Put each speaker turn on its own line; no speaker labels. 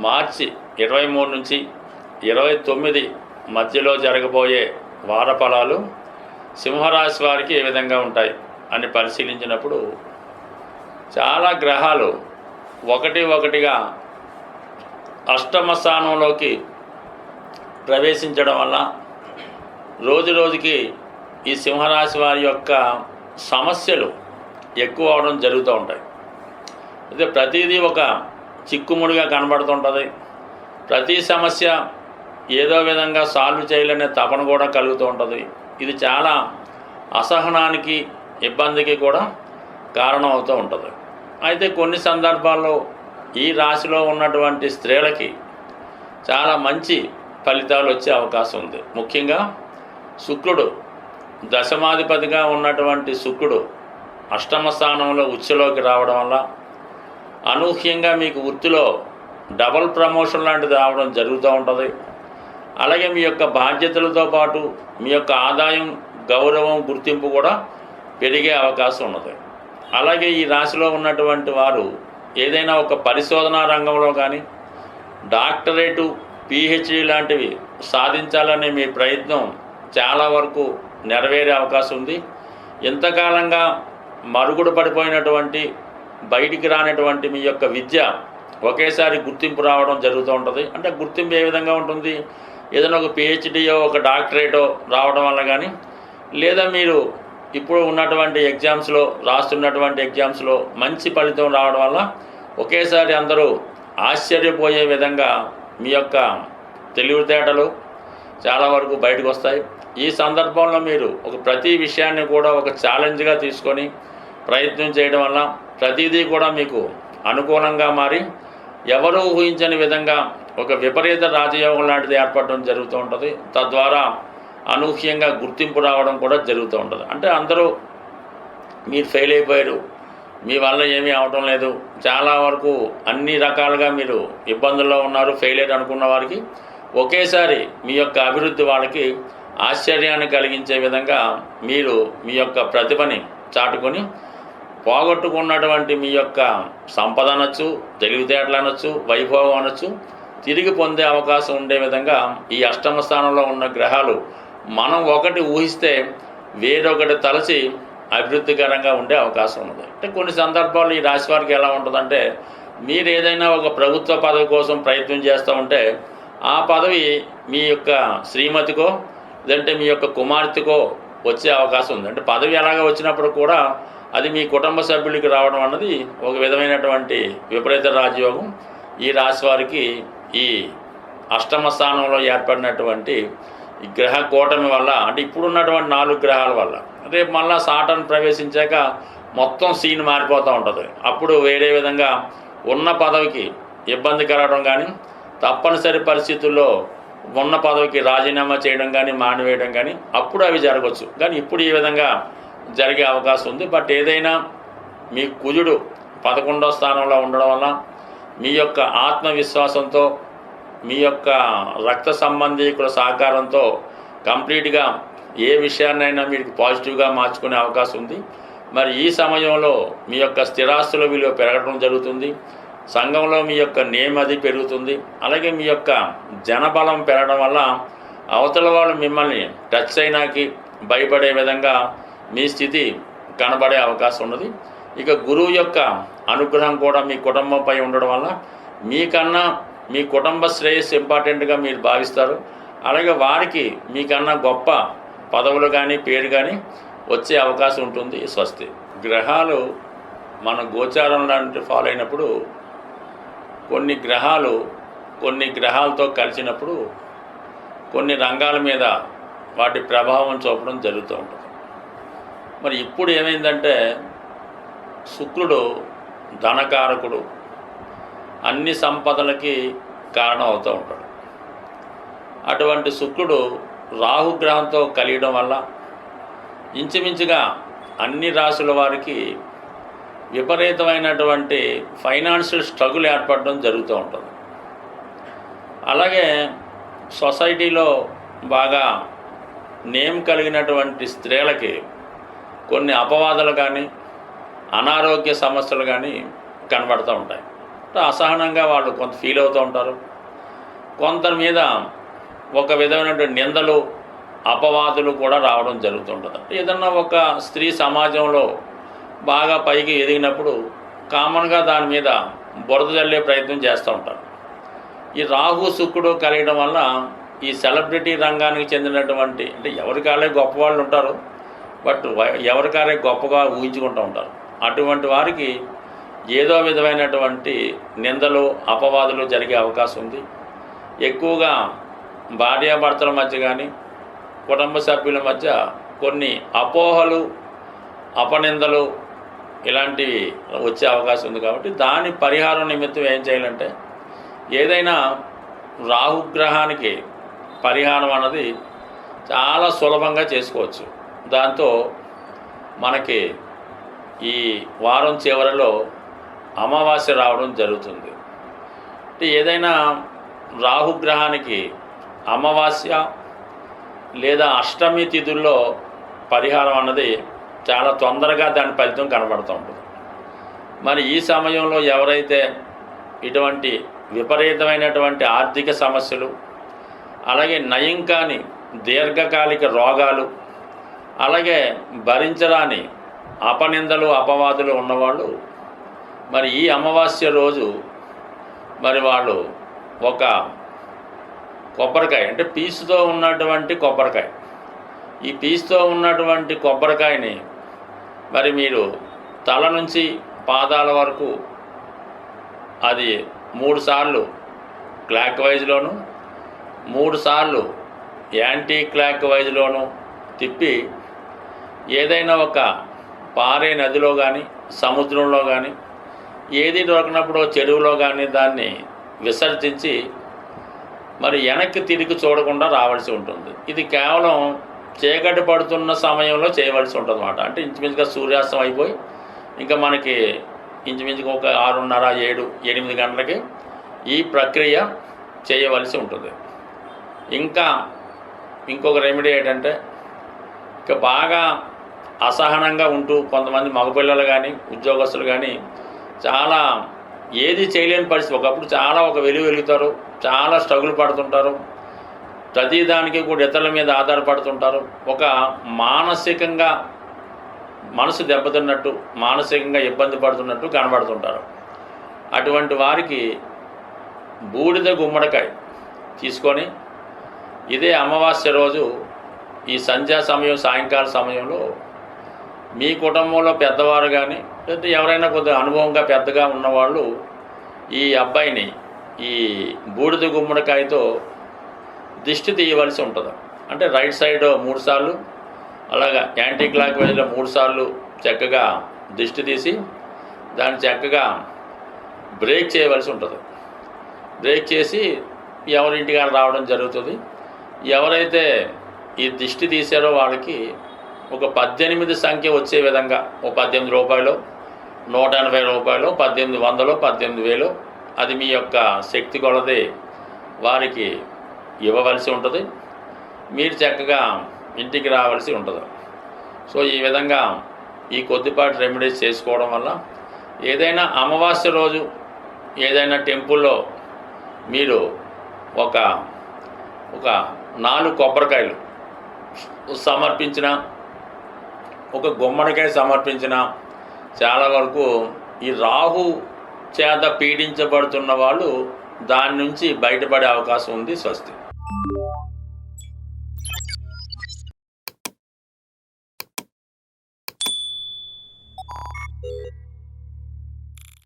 మార్చి 23 నుంచి 29 మధ్యలో జరగబోయే వార ఫలాలు సింహరాశి వారికి ఏ విధంగా ఉంటాయి అని పరిశీలించినప్పుడు చాలా గ్రహాలు ఒకటిగా అష్టమ స్థానంలోకి ప్రవేశించడం వల్ల రోజుకి ఈ సింహరాశి వారి యొక్క సమస్యలు ఎక్కువ అవడం జరుగుతూ ఉంటాయి. అయితే ప్రతిదీ ఒక చిక్కుముడిగా కనబడుతుంటుంది. ప్రతి సమస్య ఏదో విధంగా సాల్వ్ చేయాలనే తపన కూడా కలుగుతూ ఉంటుంది. ఇది చాలా అసహనానికి ఇబ్బందికి కూడా కారణం అవుతూ ఉంటుంది. అయితే కొన్ని సందర్భాల్లో ఈ రాశిలో ఉన్నటువంటి స్త్రీలకి చాలా మంచి ఫలితాలు వచ్చే అవకాశం ఉంది. ముఖ్యంగా శుక్రుడు దశమాధిపతిగా ఉన్నటువంటి శుక్రుడు అష్టమ స్థానంలో ఉచ్చులోకి రావడం వల్ల అనూహ్యంగా మీకు వృత్తిలో డబల్ ప్రమోషన్ లాంటిది రావడం జరుగుతూ ఉంటుంది. అలాగే మీ యొక్క బాధ్యతలతో పాటు మీ యొక్క ఆదాయం, గౌరవం, గుర్తింపు కూడా పెరిగే అవకాశం ఉన్నది. అలాగే ఈ రాశిలో ఉన్నటువంటి వారు ఏదైనా ఒక పరిశోధనా రంగంలో కానీ డాక్టరేటు, పిహెచ్డి లాంటివి సాధించాలనే మీ ప్రయత్నం చాలా వరకు నెరవేరే అవకాశం ఉంది. ఇంతకాలంగా మరుగుడ పడిపోయినటువంటి, బయటికి రానటువంటి మీ యొక్క విద్య ఒకేసారి గుర్తింపు రావడం జరుగుతూ ఉంటుంది. అంటే గుర్తింపు ఏ విధంగా ఉంటుంది? ఏదైనా ఒక పిహెచ్డియో, ఒక డాక్టరేటో రావడం వల్ల కానీ, లేదా మీరు ఇప్పుడు ఉన్నటువంటి ఎగ్జామ్స్లో రాస్తున్నటువంటి ఎగ్జామ్స్లో మంచి ఫలితం రావడం వల్ల ఒకేసారి అందరూ ఆశ్చర్యపోయే విధంగా మీ యొక్క తెలివితేటలు చాలా వరకు బయటకు వస్తాయి. ఈ సందర్భంలో మీరు ప్రతి విషయాన్ని కూడా ఒక ఛాలెంజ్గా తీసుకొని ప్రయత్నం చేయడం వల్ల ప్రతిదీ కూడా మీకు అనుకూలంగా మారి ఎవరూ ఊహించని విధంగా ఒక విపరీత రాజయోగం లాంటిది ఏర్పడడం జరుగుతూ ఉంటుంది. తద్వారా అనూహ్యంగా గుర్తింపు రావడం కూడా జరుగుతూ ఉంటుంది. అంటే అందరూ మీరు ఫెయిల్ అయిపోయారు, మీ వల్ల ఏమీ అవటం లేదు, చాలా వరకు అన్ని రకాలుగా మీరు ఇబ్బందుల్లో ఉన్నారు, ఫెయిలియర్ అనుకున్న వారికి ఒకేసారి మీ యొక్క అభివృద్ధి వాళ్ళకి ఆశ్చర్యాన్ని కలిగించే విధంగా మీరు మీ యొక్క ప్రతిభని చాటుకొని పోగొట్టుకున్నటువంటి మీ యొక్క సంపద అనొచ్చు, తెలివితేటలు అనొచ్చు, వైభవం అనొచ్చు, తిరిగి పొందే అవకాశం ఉండే విధంగా ఈ అష్టమ స్థానంలో ఉన్న గ్రహాలు మనం ఒకటి ఊహిస్తే వేరొకటి తలచి అభివృద్ధికరంగా ఉండే అవకాశం ఉంది. అంటే కొన్ని సందర్భాల్లో ఈ రాశి వారికి ఎలా ఉంటుందంటే, మీరు ఏదైనా ఒక ప్రభుత్వ పదవి కోసం ప్రయత్నం చేస్తూ ఉంటే ఆ పదవి మీ యొక్క శ్రీమతికో లేదంటే మీ యొక్క కుమార్తెకో వచ్చే అవకాశం ఉంది. అంటే పదవి ఎలాగ వచ్చినప్పుడు కూడా అది మీ కుటుంబ సభ్యులకి రావడం అన్నది ఒక విధమైనటువంటి విపరీత రాజయోగం ఈ రాశి వారికి ఈ అష్టమ స్థానంలో ఏర్పడినటువంటి ఈ గ్రహ కూటమి వల్ల, అంటే ఇప్పుడున్నటువంటి 4 గ్రహాల వల్ల. రేపు మళ్ళీ సాటర్న్ ప్రవేశించాక మొత్తం సీన్ మారిపోతూ ఉంటుంది. అప్పుడు వేరే విధంగా ఉన్న పదవికి ఇబ్బంది కలగడం కానీ, తప్పనిసరి పరిస్థితుల్లో ఉన్న పదవికి రాజీనామా చేయడం కానీ, మానివేయడం కానీ అప్పుడు అవి జరగవచ్చు. కానీ ఇప్పుడు ఈ విధంగా జరిగే అవకాశం ఉంది. బట్ ఏదైనా మీ కుజుడు 11వ స్థానంలో ఉండడం వల్ల మీ యొక్క ఆత్మవిశ్వాసంతో, మీ యొక్క రక్త సంబంధీకుల సహకారంతో కంప్లీట్గా ఏ విషయాన్నైనా మీకు పాజిటివ్గా మార్చుకునే అవకాశం ఉంది. మరి ఈ సమయంలో మీ యొక్క స్థిరాస్తుల విలువ పెరగడం జరుగుతుంది. సంఘంలో మీ యొక్క నేమ్ అది పెరుగుతుంది. అలాగే మీ యొక్క జనబలం పెరగడం వల్ల అవతల వాళ్ళు మిమ్మల్ని టచ్ అయినాకి భయపడే విధంగా మీ స్థితి కనబడే అవకాశం ఉన్నది. ఇక గురువు యొక్క అనుగ్రహం కూడా మీ కుటుంబంపై ఉండడం వల్ల మీకన్నా మీ కుటుంబ శ్రేయస్సు ఇంపార్టెంట్గా మీరు భావిస్తారు. అలాగే వారికి మీకన్నా గొప్ప పదవులు కానీ, పేరు కానీ వచ్చే అవకాశం ఉంటుంది. స్వస్తి. గ్రహాలు మన గోచారం లాంటి ఫాలో అయినప్పుడు కొన్ని గ్రహాలతో కలిసినప్పుడు కొన్ని రంగాల మీద వాటి ప్రభావం చూపడం జరుగుతూ ఉంటుంది. మరి ఇప్పుడు ఏమైందంటే, శుక్రుడు ధనకారకుడు, అన్ని సంపదలకి కారణం అవుతూ ఉంటాడు. అటువంటి శుక్రుడు రాహుగ్రహంతో కలియడం వల్ల ఇంచుమించుగా అన్ని రాశుల వారికి విపరీతమైనటువంటి ఫైనాన్షియల్ స్ట్రగుల్ ఏర్పడడం జరుగుతూ ఉంటుంది. అలాగే సొసైటీలో బాగా నేమ్ కలిగినటువంటి స్త్రీలకి కొన్ని అపవాదాలు కానీ, అనారోగ్య సమస్యలు కానీ కనబడుతూ ఉంటాయి. అసహనంగా వాళ్ళు కొంత ఫీల్ అవుతూ ఉంటారు. కొందరి మీద ఒక విధమైనటువంటి నిందలు అపవాదులు కూడా రావడం జరుగుతుంటుంది. ఏదన్నా ఒక స్త్రీ సమాజంలో బాగా పైకి ఎదిగినప్పుడు కామన్గా దాని మీద బురద జల్లే ప్రయత్నం చేస్తూ ఉంటారు. ఈ రాహు శుక్రుడు కలిగడం వల్ల ఈ సెలబ్రిటీ రంగానికి చెందినటువంటి అంటే ఎవరికాలే గొప్పవాళ్ళు ఉంటారు, బట్ ఎవరికాలే గొప్పగా ఊహించుకుంటూ ఉంటారు. అటువంటి వారికి ఏదో విధమైనటువంటి నిందలు అపవాదులు జరిగే అవకాశం ఉంది. ఎక్కువగా భార్యాభర్తల మధ్య కానీ కుటుంబ సభ్యుల మధ్య కొన్ని అపోహలు అపనిందలు ఇలాంటివి వచ్చే అవకాశం ఉంది. కాబట్టి దాని పరిహారం నిమిత్తం ఏం చేయాలంటే ఏదైనా రాహుగ్రహానికి పరిహారం అన్నది చాలా సులభంగా చేసుకోవచ్చు. దాంతో మనకి ఈ వారం చివరిలో అమావాస్య రావడం జరుగుతుంది. ఏదైనా రాహుగ్రహానికి అమావాస్య లేదా అష్టమి తిథుల్లో పరిహారం అన్నది చాలా తొందరగా దాని ఫలితం కనబడుతూ ఉంటుంది. మరి ఈ సమయంలో ఎవరైతే ఇటువంటి విపరీతమైనటువంటి ఆర్థిక సమస్యలు, అలాగే నయం కాని దీర్ఘకాలిక రోగాలు, అలాగే భరించరాని అపనిందలు అపవాదులు ఉన్నవాళ్ళు మరి ఈ అమావాస్య రోజు మరి వాళ్ళు ఒక కొబ్బరికాయ అంటే పీసుతో ఉన్నటువంటి కొబ్బరికాయ, ఈ పీసుతో ఉన్నటువంటి కొబ్బరికాయని మరి మీరు తల నుంచి పాదాల వరకు అది 3 సార్లు క్లాక్ వైజ్లోను 3 సార్లు యాంటీ క్లాక్ వైజ్లోను తిప్పి ఏదైనా ఒక పారే నదిలో కానీ సముద్రంలో కానీ ఏది దొరకనప్పుడు చెరువులో కానీ దాన్ని విసర్జించి మరి వెనక్కి తిరిగి చూడకుండా రావాల్సి ఉంటుంది. ఇది కేవలం చీకటి పడుతున్న సమయంలో చేయవలసి ఉంటుంది అన్నమాట. అంటే ఇంచుమించుగా సూర్యాస్తం అయిపోయి ఇంకా మనకి ఇంచుమించుగా ఒక 6:30, 7, 8 గంటలకి ఈ ప్రక్రియ చేయవలసి ఉంటుంది. ఇంకా ఇంకొక రెమెడీ ఏంటంటే ఇక బాగా అసహనంగా ఉంటూ కొంతమంది మగపిల్లలు కానీ ఉద్యోగస్తులు కానీ చాలా ఏది చేయలేని పరిస్థితి, ఒకప్పుడు చాలా ఒక వెలుగుతారు, చాలా స్ట్రగుల్ పడుతుంటారు, ప్రతిదానికి కూడా ఇతరుల మీద ఆధారపడుతుంటారు, ఒక మానసికంగా మనసు దెబ్బతిన్నట్టు మానసికంగా ఇబ్బంది పడుతున్నట్టు కనబడుతుంటారు. అటువంటి వారికి బూడిద గుమ్మడికాయ తీసుకొని ఇదే అమావాస్య రోజు ఈ సంధ్యా సమయం సాయంకాల సమయంలో మీ కుటుంబంలో పెద్దవారు కానీ లేదా ఎవరైనా కొద్దిగా అనుభవంగా పెద్దగా ఉన్నవాళ్ళు ఈ అబ్బాయిని ఈ బూడిద గుమ్మడికాయతో దిష్టి తీయవలసి ఉంటుంది. అంటే రైట్ సైడ్ 3 సార్లు అలాగా యాంటీ క్లాక్ వైజ్లో 3 సార్లు చక్కగా దిష్టి తీసి దాన్ని చక్కగా బ్రేక్ చేయవలసి ఉంటుంది. బ్రేక్ చేసి ఎవరింటికి రావడం జరుగుతుంది. ఎవరైతే ఈ దిష్టి తీసారో వాళ్ళకి ఒక 18 సంఖ్య వచ్చే విధంగా ఓ 18 రూపాయలు, 180 రూపాయలు, 1800, 18,000 అది మీ యొక్క శక్తి కొలది వారికి ఇవ్వవలసి ఉంటుంది. మీరు చక్కగా ఇంటికి రావాల్సి ఉంటుంది. సో ఈ విధంగా ఈ కొద్దిపాటి రెమెడీస్ చేసుకోవడం వల్ల ఏదైనా అమావాస్య రోజు ఏదైనా టెంపుల్లో మీరు ఒక 4 కొబ్బరికాయలు సమర్పించిన, ఒక గుమ్మడికాయ సమర్పించిన చాలా వరకు ఈ రాహు చేత పీడించబడుతున్న వాళ్ళు దాని నుంచి బయటపడే అవకాశం ఉంది. స్వస్తి.